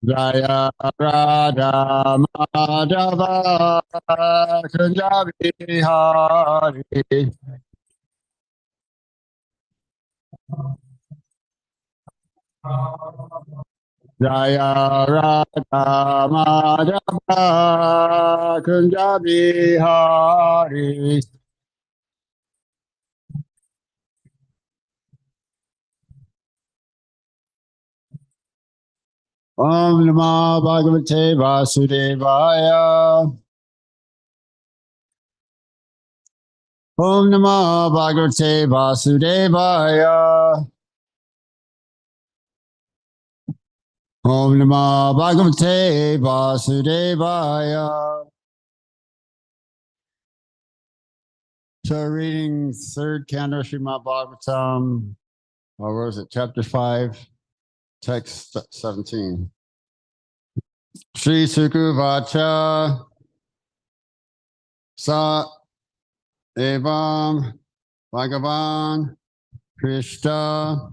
Jaya Radha Madhava Kunjabi Hari Jaya Radha Madhava Kunjabi Hari Om Namah Bhagavate Vasudevaya Om Namah Bhagavate Vasudevaya Om Namah Bhagavate Vasudevaya. So reading third canto Srimad Bhagavatam, or what was it, chapter 5, text 17. Shri Sukuvacha Sa Evam Bhagavan Krishna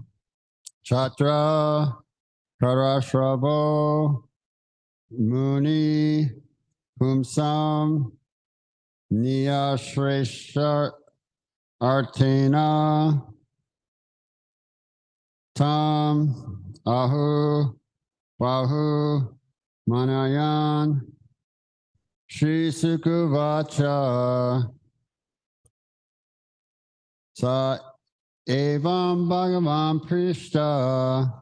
Chatra Karashravo Muni Pumsam Niyashresha Artena Tam Ahu Bahu Manayan Shri Sukuvacha Sa Evam Bhagavan Prishta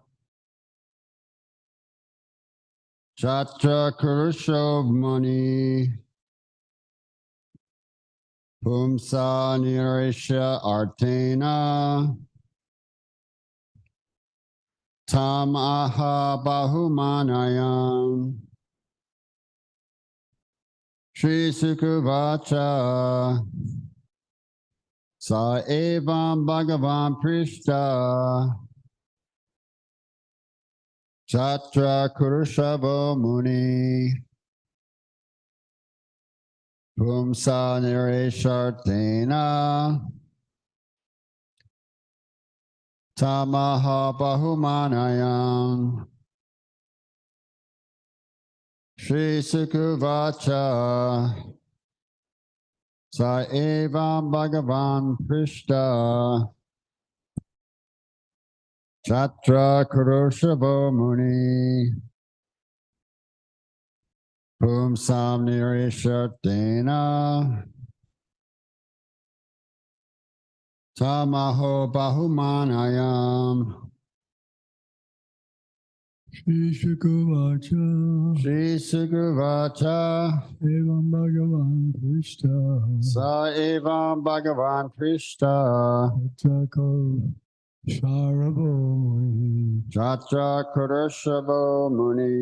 Chatra Kurusho Muni Pumsa Niresha Artena Tam Aha Bahumanayam Shri Sukuvacha Sa Evam Bhagavan Prishta Chatra Kurushavo Muni Pumsa Nireshartena Tamaha Bahumanayam Shri Sukuvacha Sa Evam Bhagavan Prishta Chatra Kurushavo Muni Pumsam Nirishatena Tamaho Bahumanayam Shri Sukuvacha Evam Bhagavan Krishna Sa Evam Bhagavan Krishna Sharabo Muni Chatra Kurushavo Muni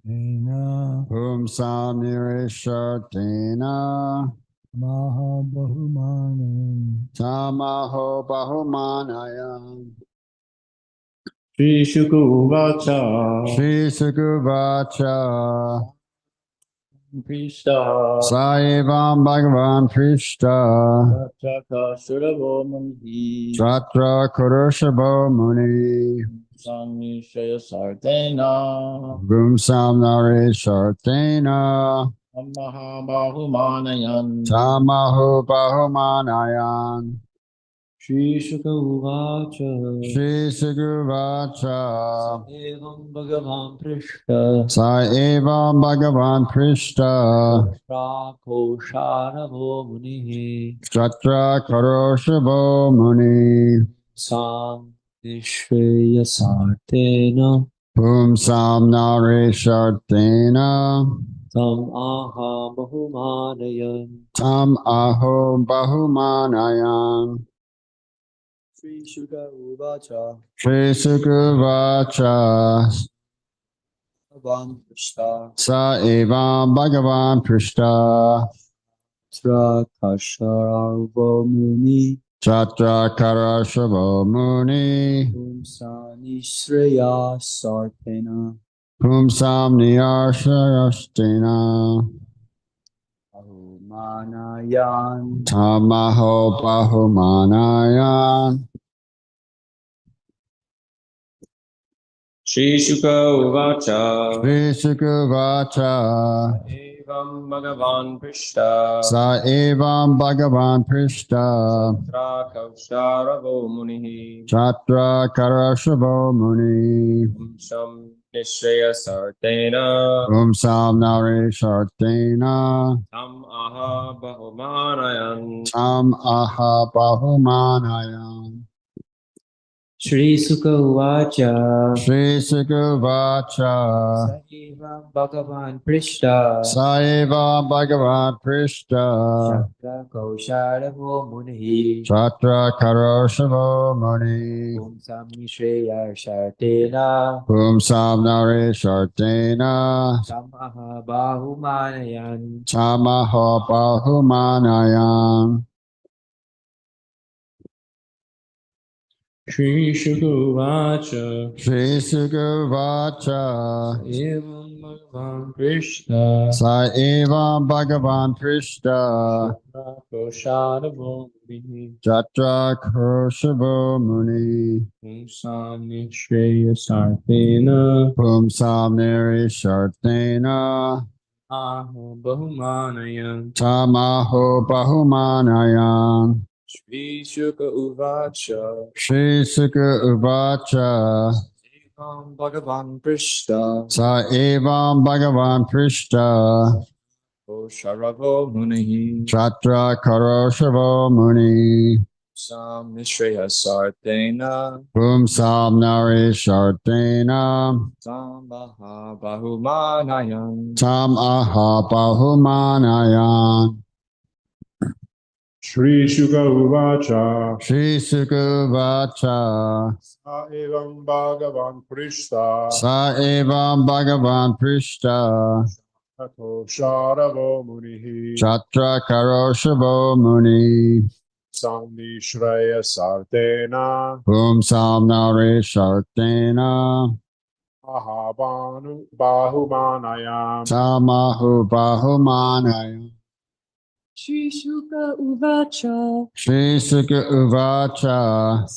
Pumsam Nirishatena Tamaho Bahumanayam Shri Sukuvacha Krishna Sa Evam Bhagavan Krishna Chaka Suravo Muni Chatra Kurushavo Muni Sami Shaya Sartena Pumsam Nirishatena Maha Bahumanayan Tamaho Bahumanayam Shri Shuka Uvacha Shri Suguvacha Evam Bhagavan Prishta Sa Eva Bhagavan Prishta Prakosharavo Munihi Chatra Karoshabo Muni Sam Nishveyasartena Pumsam Narishartena Tam Aha Bahumanayan Tam Aho Bahumanayan Shri Shuka Uvacha Shri Suguvacha Bhagavan Prishta Sa Eva Bhagavan Prishta Prakasharavo Muni Chatra Karashavo Muni Pumsa Nishreya Sartena Pumsam Niyarshayastina Bahumanayan Tamaho Bahumanayan Shri Shuka Uvacha Shri Sukuvacha Evam Bhagavan Prishta Sa Evam Bhagavan Prishta Tatra Kausharavo Munihi Chatra Karashavo Muni Sham Nishreya Sartena Pumsam Narishartena Tam Aha Bahumanayan Tam Aha Bahumanayan Shri Sukha Uvacha Shri Sukuvacha Sahiva Bhagavan Prishta Saiva Bhagavan Prishta Shakra Kausharavo Munihi Chatra Karoshavo Muni Om Sami Shreya Shartena Pumsam Narishartena Tamaha Bahumanayan Tamaho Bahumanayan Shri Shukuvacha Shri Sukuvacha Evam Bhagavan Krishna Saiva Bhagavan Prishta Kosharavo Muni Chatra Karoshavo Muni Om Sami Shreya Sartena Pumsam Narishartena Aho Bahumanayan Tamaho Bahumanayan Shri Shuka Uvacha Shri Sukha Uvacha Evam Bhagavan Krishna Sa Evam Bhagavan Prishta Kosharavo Muni Chatra Karoshavo Muni Sam Nishreya Sartena Pumsam Narishartena Sambaha Bahumanayan Tam Aha Bahumanayan Shri Shuka Uvacha Shri Sukha Uvacha Sa Evam Bhagavan Prishta Sa Evam Bhagavan Prishta Tato Sharavo Munihi Chatra Karoshavo Muni Sandi Shreya Sartena Pumsam Narishartena Mahabanu Bahumanayam Tamahu Bahumanayan Shri Shuka Uvacha Shri Sukha Uvacha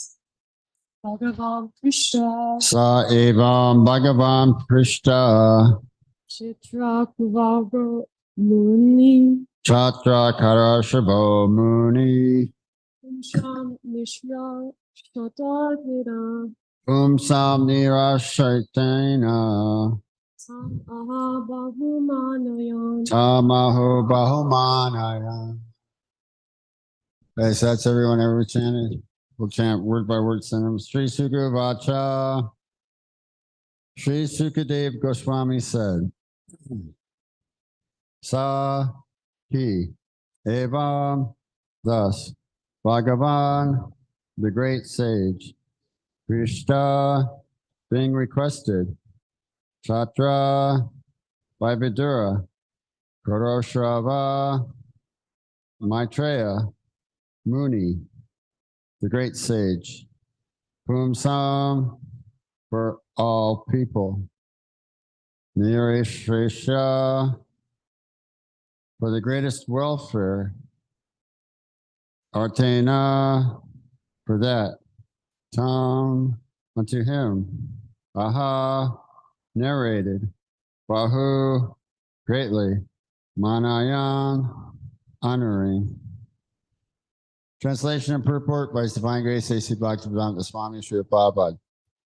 Bhagavan Krishna Sa Evam Bhagavan Prishta Chitra Kuvara Muni Chatra Karashabo Muni Kumsham Mishra Shatadvira Pumsam Nirashaitena Sam Aha Bahumanayan. Tamahu Bahumanayan. Okay, so that's everyone ever chanted. We'll chant word by word synonyms. Sri Sukha Vacha. Sri Sukadev Goswami said, Sa He Evam, thus, Bhagavan, the great sage, Krishna, being requested, Chatra, by Vidura, Kuroshrava, Maitreya, Muni, the great sage, Pumsam, for all people, Nirishresha, for the greatest welfare, Artena, for that, Tam, unto him, Aha, narrated, Bahu, greatly, Manayan, honoring, Translation and purport by His Divine Grace A.C. Bhaktivedanta Swami Srila Prabhupada.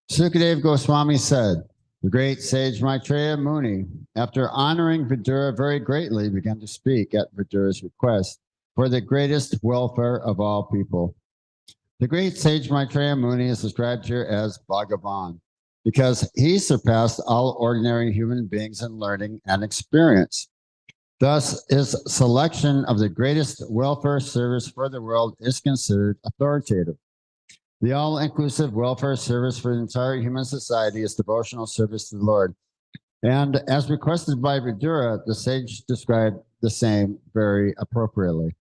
Sukadeva Goswami said, the great sage Maitreya Muni, after honoring Vidura very greatly, began to speak at Vidura's request for the greatest welfare of all people. The great sage Maitreya Muni is described here as Bhagavan because he surpassed all ordinary human beings in learning and experience. Thus, his selection of the greatest welfare service for the world is considered authoritative. The all-inclusive welfare service for the entire human society is devotional service to the Lord. And as requested by Vidura, the sage described the same very appropriately.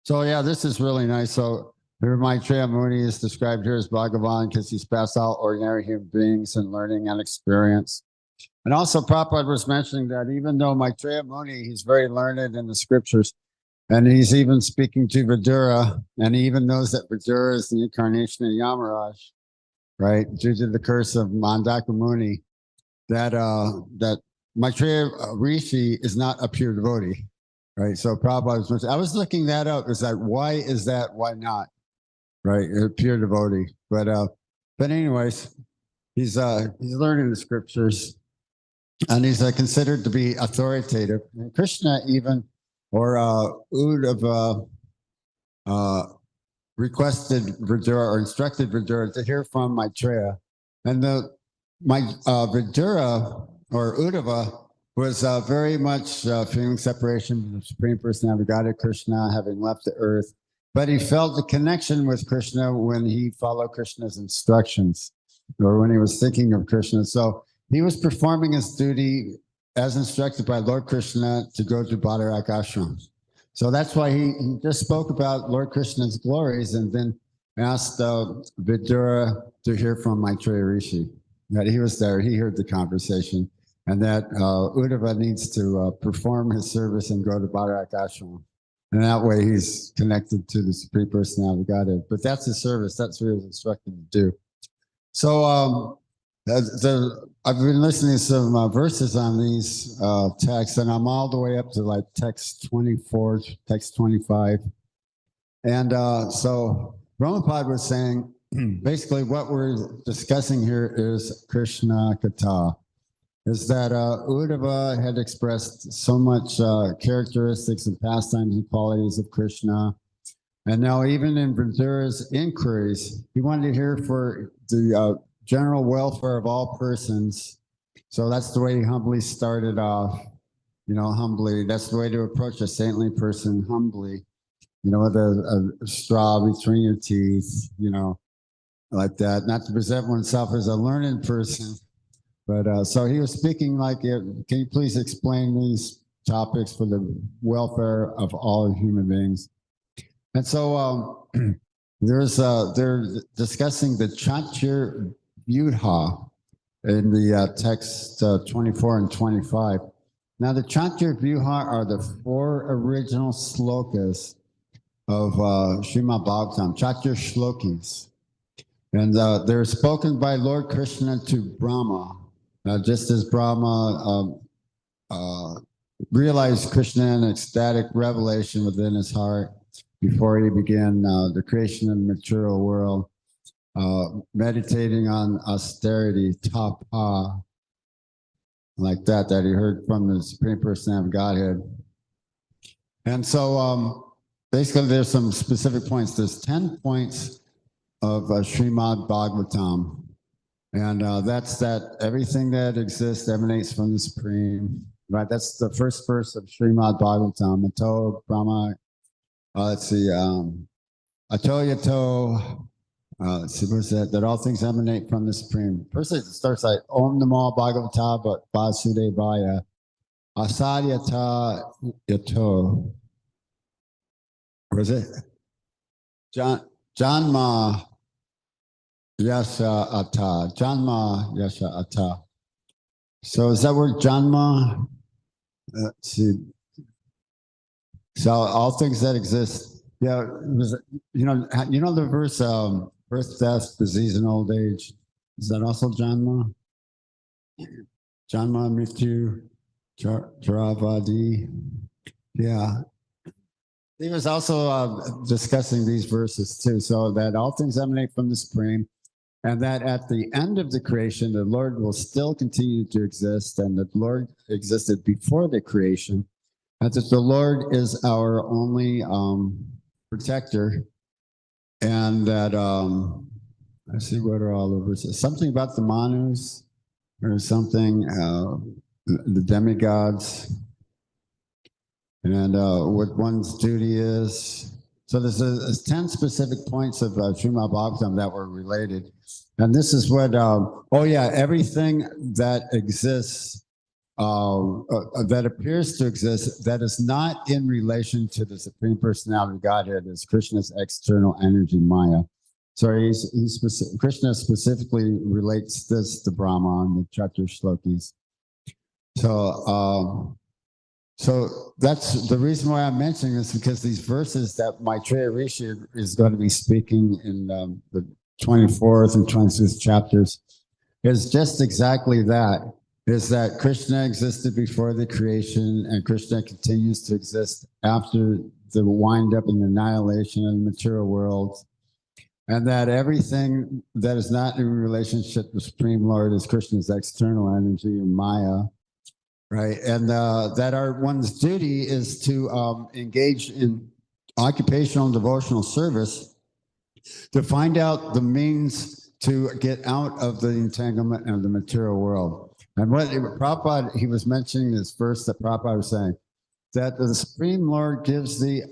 So yeah, this is really nice. So here Maitreya Muni is described here as Bhagavan because he's past all ordinary human beings in learning and experience. And also Prabhupada was mentioning that even though Maitreya Muni, he's very learned in the scriptures, and he's even speaking to Vidura, and he even knows that Vidura is the incarnation of Yamaraj, right? Due to the curse of Mandaka Muni, that Maitreya Rishi is not a pure devotee, right? So Prabhupada was mentioning, I was looking that up. It's like, why is that? Why not? Right? A pure devotee. But anyways, he's learning the scriptures, and he's considered to be authoritative. And Krishna even, or Uddhava, requested Vidura or instructed Vidura to hear from Maitreya. And Vidura or Uddhava was very much feeling separation from the Supreme Personality of Godhead, Krishna, having left the earth. But he felt the connection with Krishna when he followed Krishna's instructions or when he was thinking of Krishna. So he was performing his duty as instructed by Lord Krishna to go to Bhadarak Ashram. So that's why he just spoke about Lord Krishna's glories and then asked Vidura to hear from Maitreya Rishi. That he was there, he heard the conversation, and that Uddhava needs to perform his service and go to Bhadarak Ashram. And that way he's connected to the Supreme Personality of Godhead. But that's his service, that's what he was instructed to do. So I've been listening to some verses on these texts, and I'm all the way up to like text 24, text 25. And so Brahmapada was saying, basically what we're discussing here is Krishna Katha, is that Uddhava had expressed so much characteristics and pastimes and qualities of Krishna. And now even in Vidura's inquiries, he wanted to hear for the general welfare of all persons. So that's the way he humbly started off, humbly. That's the way to approach a saintly person, humbly, with a straw between your teeth, like that. Not to present oneself as a learned person. But so he was speaking like, can you please explain these topics for the welfare of all human beings? And so they're discussing the Chantyur Vyudha in the text 24 and 25. Now, the Chantyur Vyudha are the 4 original slokas of Srimad Bhagavatam, Chantyur Shlokis. And they're spoken by Lord Krishna to Brahma, just as Brahma realized Krishna in ecstatic revelation within his heart before he began the creation of the material world. Meditating on austerity, tapa, like that he heard from the Supreme Personality of Godhead. And so basically there's some specific points. There's 10 points of Srimad Bhagavatam. And that's that everything that exists emanates from the Supreme. Right, that's the first verse of Srimad Bhagavatam. Ato Brahma, let's see, Ato Yato, let's see, what's that? That all things emanate from the Supreme. First it starts like Om Namo Bhagavata Vasudevaya Asadyata Yato. Or is it? Janma Yasha Ata. Janma Yasha Ata. So is that word Janma? Let's see. So all things that exist. Yeah, it was, the verse birth, death, disease, and old age. Is that also Janma? Janma, Mrityu, Jaravadi. Yeah. He was also discussing these verses too. So that all things emanate from the Supreme, and that at the end of the creation, the Lord will still continue to exist, and that the Lord existed before the creation, and that the Lord is our only protector, and that I see what are all the verses. Something about the Manus or something, the demigods, and what one's duty is. So there's 10 specific points of Srimad Bhagavatam that were related. And this is what, everything that exists, that appears to exist, that is not in relation to the Supreme Personality of Godhead is Krishna's external energy, Maya. So Krishna specifically relates this to Brahma and the Chatur Shlokis. So that's the reason why I'm mentioning this, because these verses that Maitreya Rishi is going to be speaking in the 24th and 25th chapters is just exactly that, is that Krishna existed before the creation and Krishna continues to exist after the wind up and annihilation of the material world. And that everything that is not in relationship to the Supreme Lord is Krishna's external energy, or Maya. Right, and that one's duty is to engage in occupational and devotional service to find out the means to get out of the entanglement of the material world. And what Prabhupada, he was mentioning this verse that Prabhupada was saying, that the Supreme Lord gives the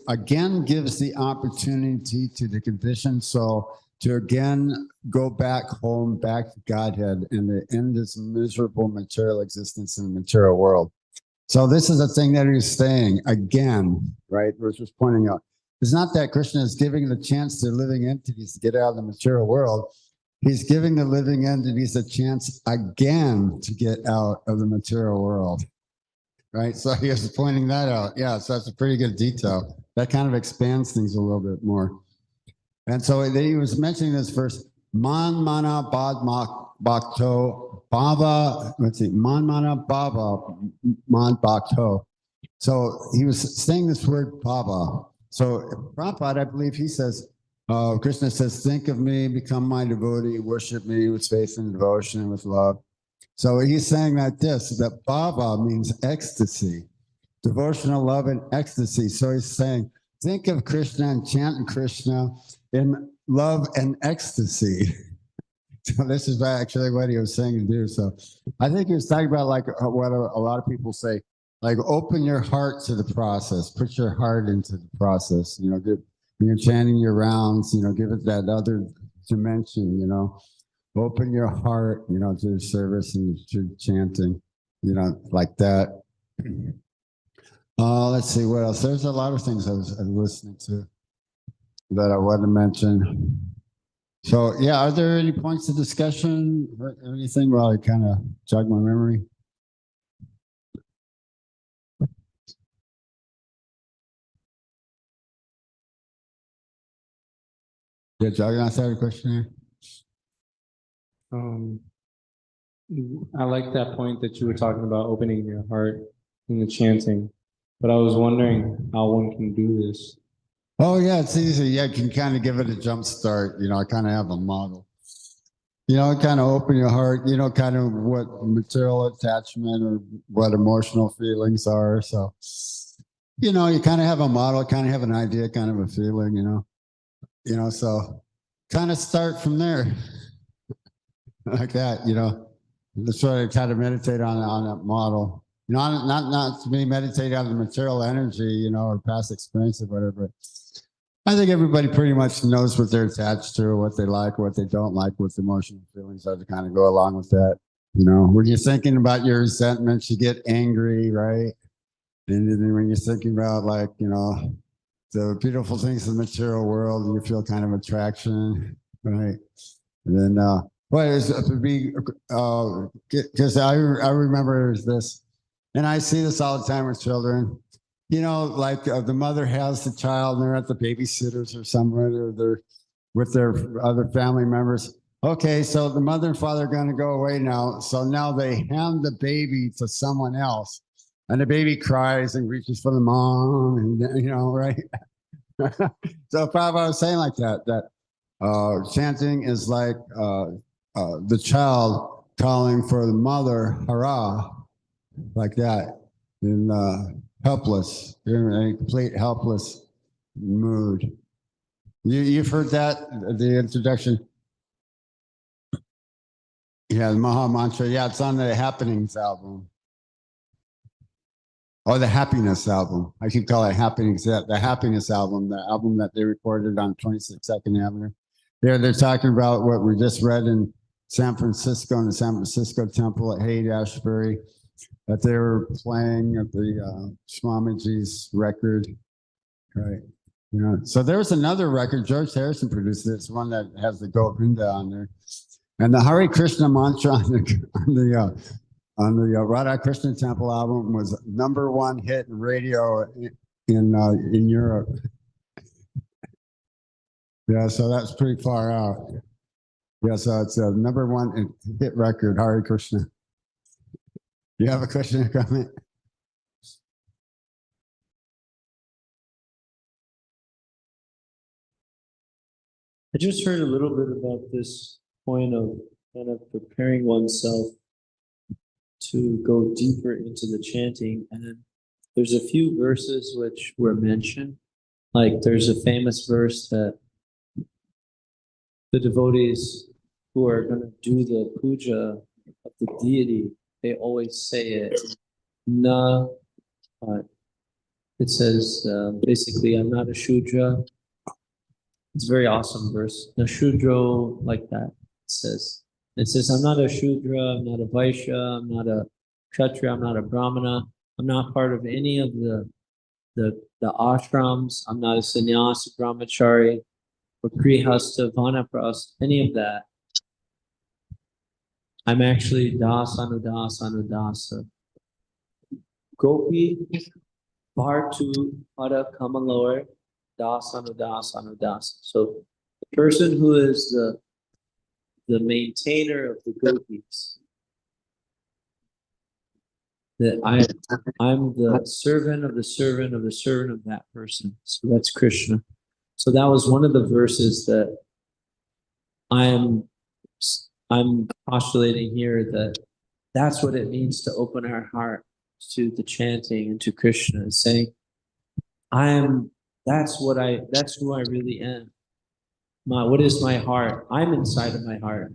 opportunity to the conditioned soul to again go back home, back to Godhead, and to end this miserable material existence in the material world. So this is a thing that he's saying again, right? Which was pointing out. It's not that Krishna is giving the chance to living entities to get out of the material world. He's giving the living entities a chance again to get out of the material world. Right, so he was pointing that out. Yeah, so that's a pretty good detail. That kind of expands things a little bit more. And so he was mentioning this verse, Man Mana Bad Bhakto Bhava, Man Mana Bhava Man Bhakto. So he was saying this word Bhava. So Prabhupada, I believe he says, Krishna says, think of me, become my devotee, worship me with faith and devotion and with love. So he's saying that bhava means ecstasy, devotional love and ecstasy. So he's saying, think of Krishna and chant Krishna in love and ecstasy. So this is actually what he was saying to do. So I think he was talking about like what a lot of people say, like open your heart to the process, put your heart into the process, when you're chanting your rounds, give it that other dimension, open your heart, to the service and to chanting, like that. Let's see what else. There's a lot of things I was listening to that I want to mention. So, yeah, are there any points of discussion or anything while I kind of jog my memory? Yeah, Jagannath had a question here. I like that point that you were talking about opening your heart in the chanting, but I was wondering how one can do this. Oh, yeah, it's easy. Yeah, you can kind of give it a jump start. I kind of have a model. Kind of open your heart, kind of what material attachment or what emotional feelings are. So, you kind of have a model, kind of have an idea, kind of a feeling, so kind of start from there. Like that, that's what I try to meditate on that model. Not to me meditate on the material energy, or past experience or whatever. I think everybody pretty much knows what they're attached to, or what they like, or what they don't like, what the emotional feelings are to kind of go along with that. When you're thinking about your resentments, you get angry, right? And then when you're thinking about the beautiful things in the material world, you feel kind of attraction, right? And then because I remember this, and I see this all the time with children. The mother has the child, and they're at the babysitters or somewhere, or they're with their other family members. Okay, so the mother and father are going to go away now. So now they hand the baby to someone else, and the baby cries and reaches for the mom, and right. So Prabhupada was saying like that chanting is like the child calling for the mother, Hara, like that, in helpless, in a complete helpless mood. You've heard that, the introduction? Yeah, the Maha Mantra. Yeah, it's on the Happenings album. Or the Happiness album. I keep calling it Happenings. The Happiness album, the album that they recorded on 26th Avenue. They're talking about what we just read in San Francisco, in the San Francisco temple at Haight-Ashbury, that they were playing at the Swamiji's record. Right. You know, so there was another record, George Harrison produced it. It's one that has the Govinda on there. And the Hare Krishna mantra on the Radha Krishna Temple album was #1 hit in radio in Europe. Yeah, so that's pretty far out. Yeah, so it's a #1 hit record, Hare Krishna. You have a question or comment? I just heard a little bit about this point of kind of preparing oneself to go deeper into the chanting. And there's a few verses which were mentioned. Like there's a famous verse that the devotees who are going to do the puja of the deity, they always say it. It says basically, I'm not a Shudra. It's a very awesome verse. Na Shudro, like that. It says, I'm not a Shudra, I'm not a Vaishya, I'm not a Kshatriya, I'm not a Brahmana, I'm not part of any of the ashrams, I'm not a sannyasi, brahmachari, or grihastha, vanaprastha, any of that. I'm actually dasa. Gopi, Bhartu, Pada, Kamalor, dasa. So the person who is the maintainer of the gopis, that I'm the servant of the servant of the servant of that person. So that's Krishna. So that was one of the verses that I'm postulating here, that that's what it means to open our heart to the chanting and to Krishna, saying, that's who I really am. What is my heart? I'm inside of my heart.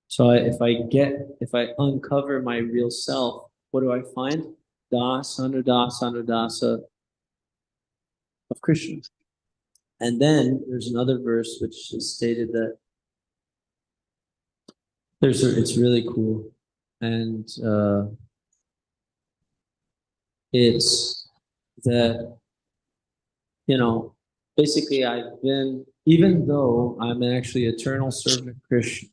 So if I uncover my real self, what do I find? Dasa of Krishna. And then there's another verse which is stated that it's really cool. And it's that, basically even though I'm actually eternal servant of Krishna,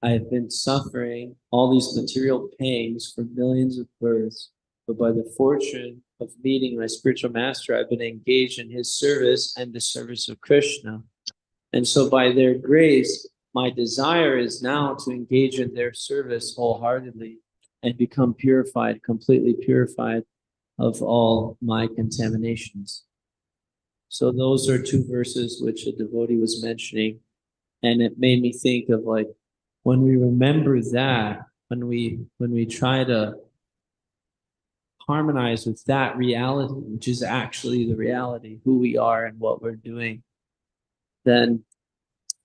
I've been suffering all these material pangs for millions of births, but by the fortune of meeting my spiritual master, I've been engaged in his service and the service of Krishna. And so by their grace, my desire is now to engage in their service wholeheartedly and become purified, completely purified of all my contaminations. So those are two verses which a devotee was mentioning. And it made me think of like, when we remember that, when we try to harmonize with that reality, which is actually the reality, who we are and what we're doing, then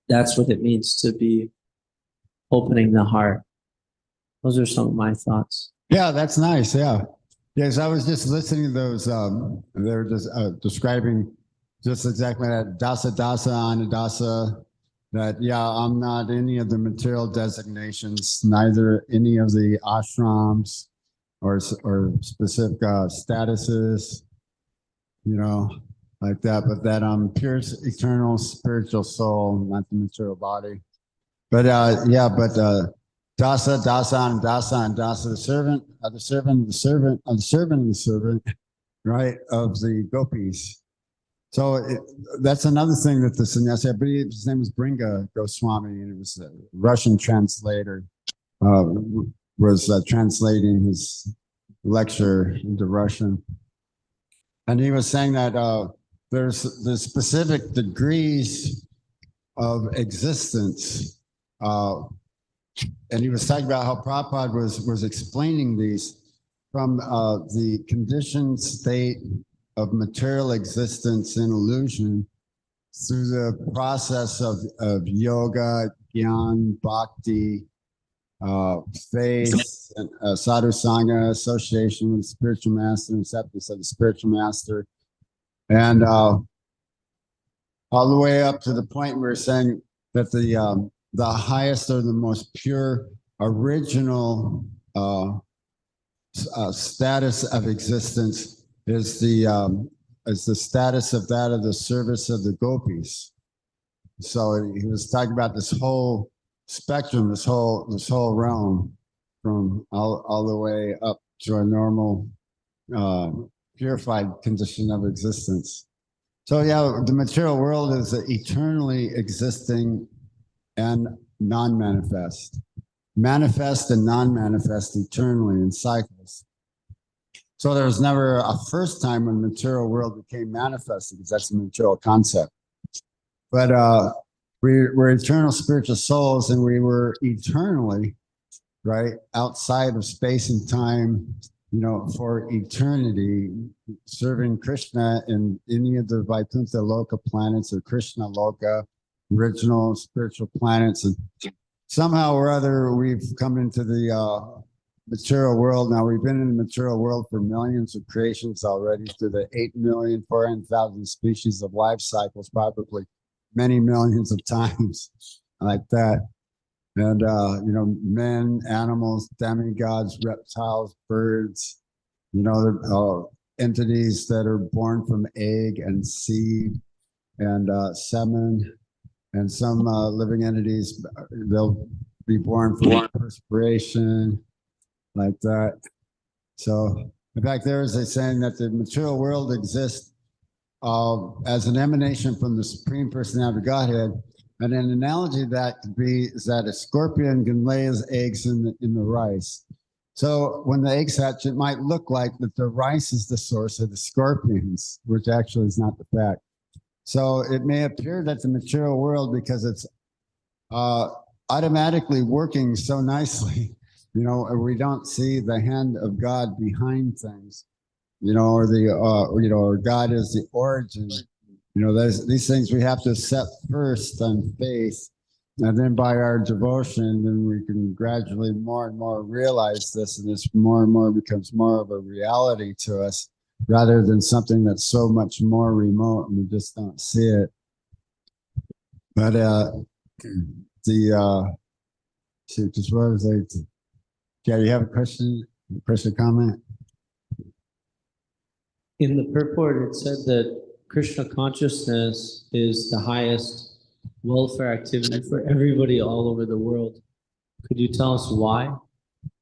that's what it means to be opening the heart. Those are some of my thoughts. Yeah, that's nice. Yeah. Yes, I was just listening to those. They're just describing just exactly that dasa, anadasa. That, yeah, I'm not any of the material designations, neither any of the ashrams or specific statuses, like that, but that I'm pure, eternal, spiritual soul, not the material body. But dasa, and dasa, the servant of the servant of the servant of the servant of the servant, right, of the gopis. So that's another thing that the sannyasi, I believe his name was Bringa Goswami, and it was a Russian translator, was translating his lecture into Russian. And he was saying that there's the specific degrees of existence. And he was talking about how Prabhupada was explaining these from the conditioned state of material existence and illusion through the process of yoga, gyan, bhakti, faith, and, sadhu sangha, association with the spiritual master, acceptance of the spiritual master, and all the way up to the point where we're saying that the highest or the most pure original status of existence is the status of that of the service of the gopis. So he was talking about this whole spectrum, this whole realm, from all the way up to a normal purified condition of existence. So yeah, the material world is eternally existing and non-manifest. Manifest and non-manifest eternally in cycles. So there was never a first time when the material world became manifest, because that's a material concept. But we're eternal spiritual souls, and we were eternally, right, outside of space and time, for eternity, serving Krishna in any of the Vaikuntha Loka planets or Krishna Loka, original spiritual planets. And somehow or other, we've come into the material world. Now, we've been in the material world for millions of creations already, through the 8,400,000 species of life cycles, probably many millions of times like that. And, men, animals, demigods, reptiles, birds, entities that are born from egg and seed and semen. And some living entities, they'll be born from perspiration, like that. So, in fact, there is a saying that the material world exists as an emanation from the Supreme Personality of Godhead. And an analogy that could be is that a scorpion can lay his eggs in the rice. So when the eggs hatch, it might look like that the rice is the source of the scorpions, which actually is not the fact. So it may appear that the material world, because it's automatically working so nicely, we don't see the hand of God behind things, or God is the origin. These things we have to set first on faith, and then by our devotion, then we can gradually more and more realize this, and this more and more becomes more of a reality to us, rather than something that's so much more remote and we just don't see it. But just what was I? Yeah, you have a question, comment? In the purport, it said that Krishna consciousness is the highest welfare activity for everybody all over the world. Could you tell us why?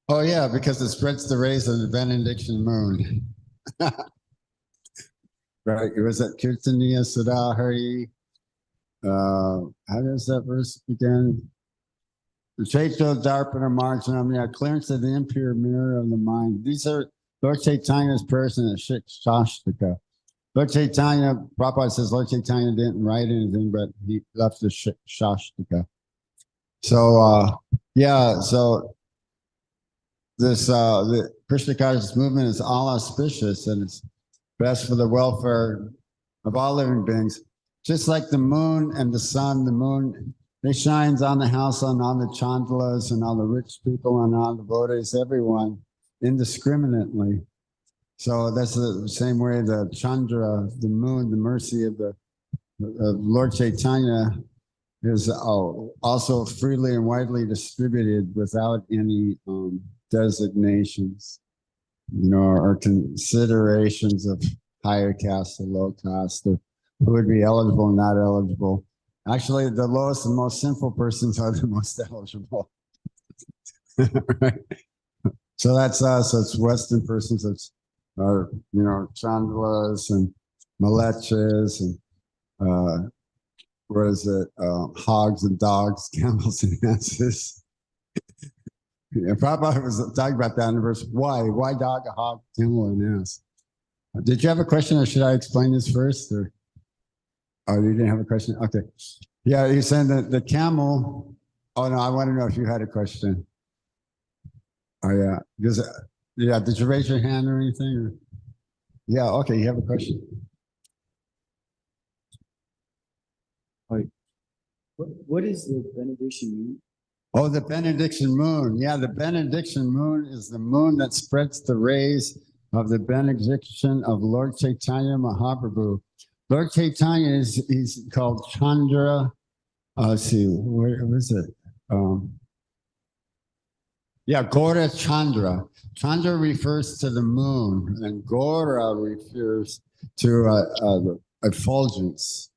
Oh yeah, because it spreads the rays of the benediction moon. Right, it was at Kirtaniya Sada Hari. How does that verse begin? Chaito Darpana Marjanam, clearance of the impure mirror of the mind. These are Lord Chaitanya's person at Shashtaka. Lord Chaitanya, Prabhupada says Lord Chaitanya didn't write anything, but he left the Shashtaka. So, so this, the Krishna consciousness movement is all auspicious, and it's best for the welfare of all living beings. Just like the moon and the sun, the moon, they shines on the house, on all the chandalas and all the rich people and all the devotees, everyone, indiscriminately. So that's the same way the Chandra, the moon, the mercy of Lord Chaitanya is also freely and widely distributed without any designations, or considerations of higher caste or low caste, or who would be eligible and not eligible. Actually, the lowest and most sinful persons are the most eligible. Right? So that's us. So it's Western persons. It's Chandlas and Maleches and what is it? Hogs and dogs, camels and asses. And Prabhupada was talking about that in verse. Why dog, a hog, camel, and ass? Did you have a question, or should I explain this first? Or Oh, you didn't have a question? Okay. Yeah, you're saying that the camel. Oh no, I want to know if you had a question. Oh yeah, because yeah, did you raise your hand or anything? Or? Yeah, okay, you have a question. What is the benediction mean? Oh, the benediction moon. Yeah, the benediction moon is the moon that spreads the rays of the benediction of Lord Chaitanya Mahaprabhu. Lord Chaitanya he's called Chandra. Let's see, where was it? Yeah, Gora Chandra. Chandra refers to the moon, and Gora refers to effulgence.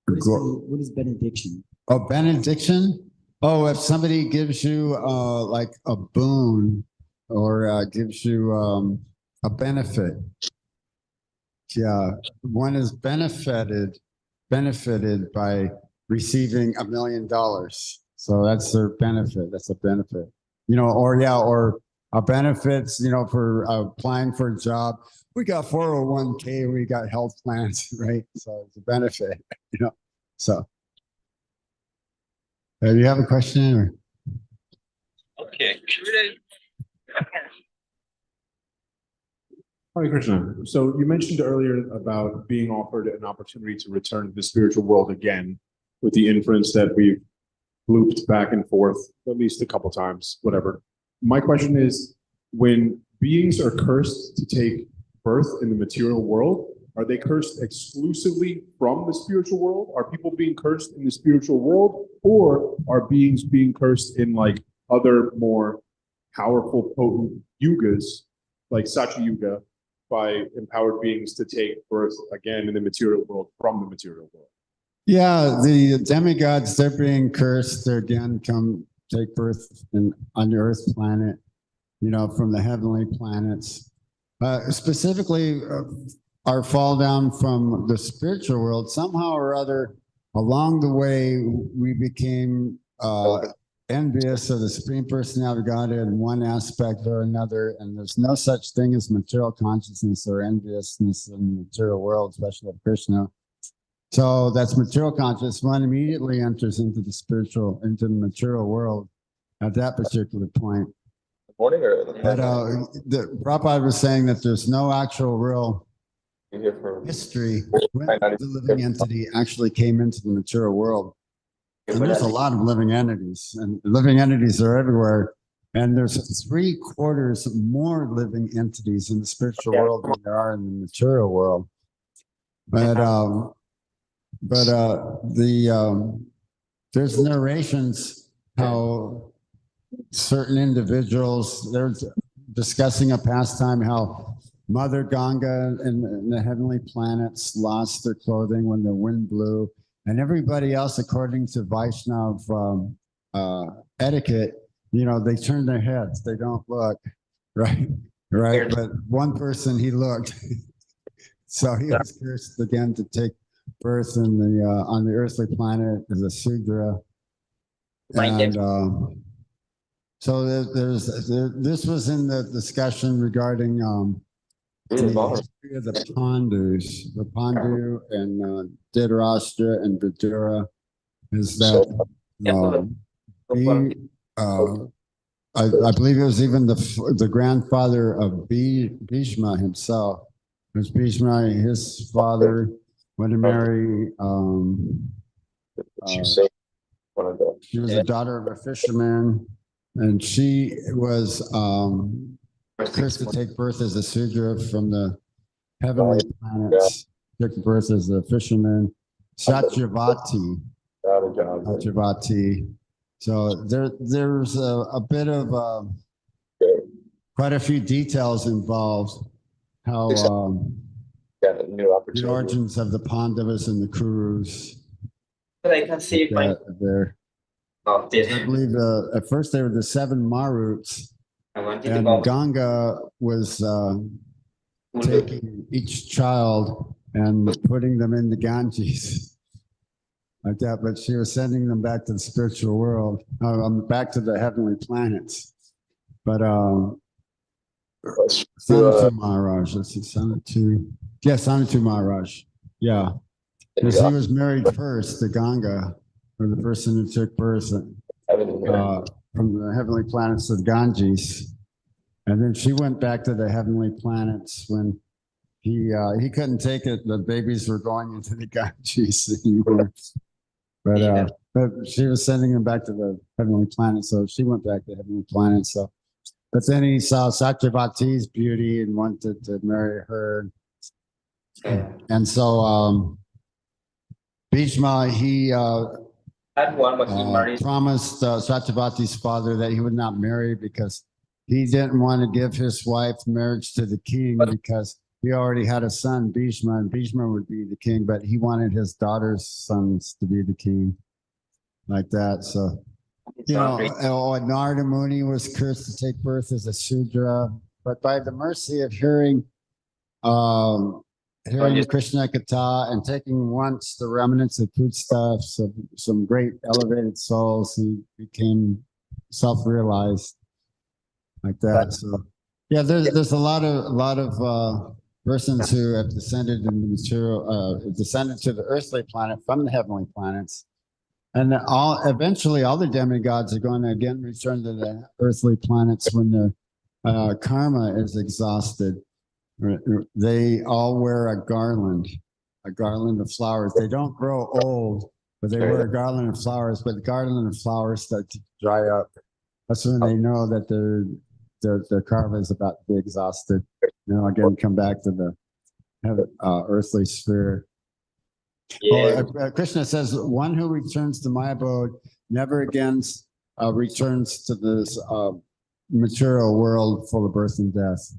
What is benediction? Oh, benediction? Oh, if somebody gives you like a boon or gives you a benefit. Yeah, one is benefited by receiving $1 million. So that's their benefit. That's a benefit. Or a benefits, for applying for a job. We got 401k, we got health plans, right? So it's a benefit, So do you have a question? Or? Okay. Hare Krishna. So you mentioned earlier about being offered an opportunity to return to the spiritual world again, with the inference that we've looped back and forth at least a couple times, whatever. My question is, when beings are cursed to take birth in the material world, are they cursed exclusively from the spiritual world? Are people being cursed in the spiritual world, or are beings being cursed in like other more powerful, potent yugas, like Satya Yuga, by empowered beings to take birth again in the material world from the material world? Yeah, the demigods, they're being cursed. They're again come take birth on the Earth planet, from the heavenly planets. Specifically, our fall down from the spiritual world, somehow or other, along the way, we became envious of the Supreme Personality of Godhead in one aspect or another, and there's no such thing as material consciousness or enviousness in the material world, especially of Krishna. So that's material consciousness. One immediately enters into the material world at that particular point. Morning or But the Prabhupada was saying that there's no actual real you here for history when the living entity actually came into the material world. And there's a lot of living entities, and living entities are everywhere. And there's 3/4 more living entities in the spiritual world than there are in the material world. But there's narrations how certain individuals, they're discussing a pastime how Mother Ganga and the heavenly planets lost their clothing when the wind blew, and everybody else, according to Vaishnav etiquette, they turn their heads, they don't look, right? But one person, he looked, so he was cursed again to take birth in the on the earthly planet as a Sudra, and so this was in the discussion regarding the history of the Pandus, the Pandu and Dhritarashtra and Vidura, is that I believe it was even the grandfather of Bhishma himself. It was Bhishma, his father went to marry. She was the daughter of a fisherman, and she was cursed to take birth as a Sudra from the heavenly planets. Took birth as a fisherman, Satyavati. So there's a bit of quite a few details involved. How the origins of the Pandavas and the Kurus. There. I believe at first they were the 7 Maruts, and Ganga was taking each child and putting them in the Ganges like that, but she was sending them back to the spiritual world, back to the heavenly planets. But Sanatu Maharaj, let's see, Sanatu Maharaj, yeah. Because he was married first to Ganga, or the person who took birth from the heavenly planets of Ganges. And then she went back to the heavenly planets when he couldn't take it. The babies were going into the Ganges anymore. But she was sending them back to the heavenly planet. So she went back to the heavenly planet. So, but then he saw Satyavati's beauty and wanted to marry her. And so Bhishma, he promised Satyavati's father that he would not marry because he didn't want to give his wife marriage to the king because he already had a son, Bhishma, and Bhishma would be the king, but he wanted his daughter's sons to be the king, like that. So, Narada Muni was cursed to take birth as a Shudra, but by the mercy of hearing Krishna Katha and taking once the remnants of foodstuffs of some great elevated souls, he became self-realized, like that. So, yeah, there's a lot of persons who have descended in the material, descended to the earthly planet from the heavenly planets, and eventually all the demigods are going to again return to the earthly planets when their karma is exhausted. They all wear a garland of flowers. They don't grow old, but they wear a garland of flowers. But the garland of flowers start to dry up. That's when they know that their karma is about to be exhausted. Again, come back to the earthly sphere. Yeah. Krishna says, one who returns to my abode never again returns to this material world full of birth and death.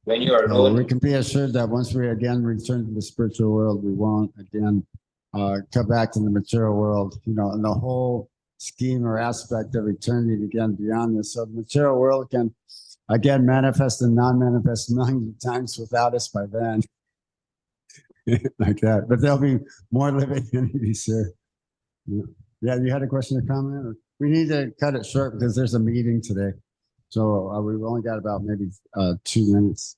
When you are alone, we can be assured that once we again return to the spiritual world, we won't again come back to the material world, and the whole scheme or aspect of eternity again beyond this. So the material world can again manifest and non-manifest millions of times without us by then. Like that. But there'll be more living entities here. Yeah, you had a question or comment? We need to cut it short because there's a meeting today. So we've only got about maybe 2 minutes.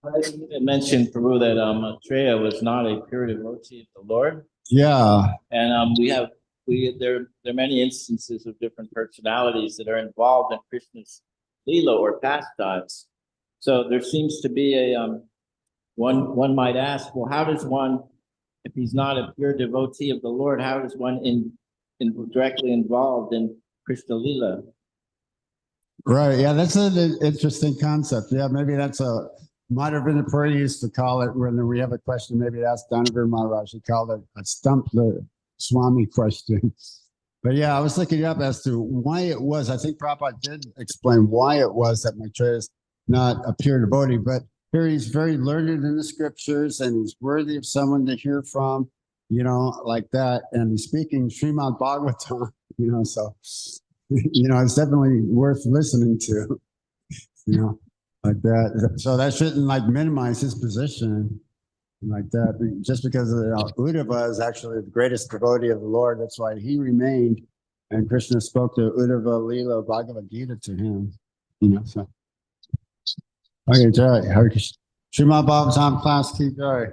I mentioned, Prabhu, that Treya was not a pure devotee of the Lord. Yeah. And there are many instances of different personalities that are involved in Krishna's Leela or pastimes. So there seems to be one might ask, well, how does one, if he's not a pure devotee of the Lord, how does one directly involved in Krishna Leela? Right. Yeah, that's an interesting concept. Yeah, maybe might have been the prayer used to call it when we have a question, maybe ask Danavar Maharaj. He called it a stump the Swami question. But yeah, I was looking up as to why it was. I think Prabhupada did explain why it was that Maitreya is not a pure devotee, but here he's very learned in the scriptures and he's worthy of someone to hear from, like that. And he's speaking Srimad Bhagavatam, so, it's definitely worth listening to, like that. So that shouldn't minimize his position like that. Just because Uddhava is actually the greatest devotee of the Lord. That's why he remained. And Krishna spoke to Uddhava Leela Bhagavad Gita to him, so. Okay, Jai. Hare Krishna. Srimad Bhagavatam class, keep going.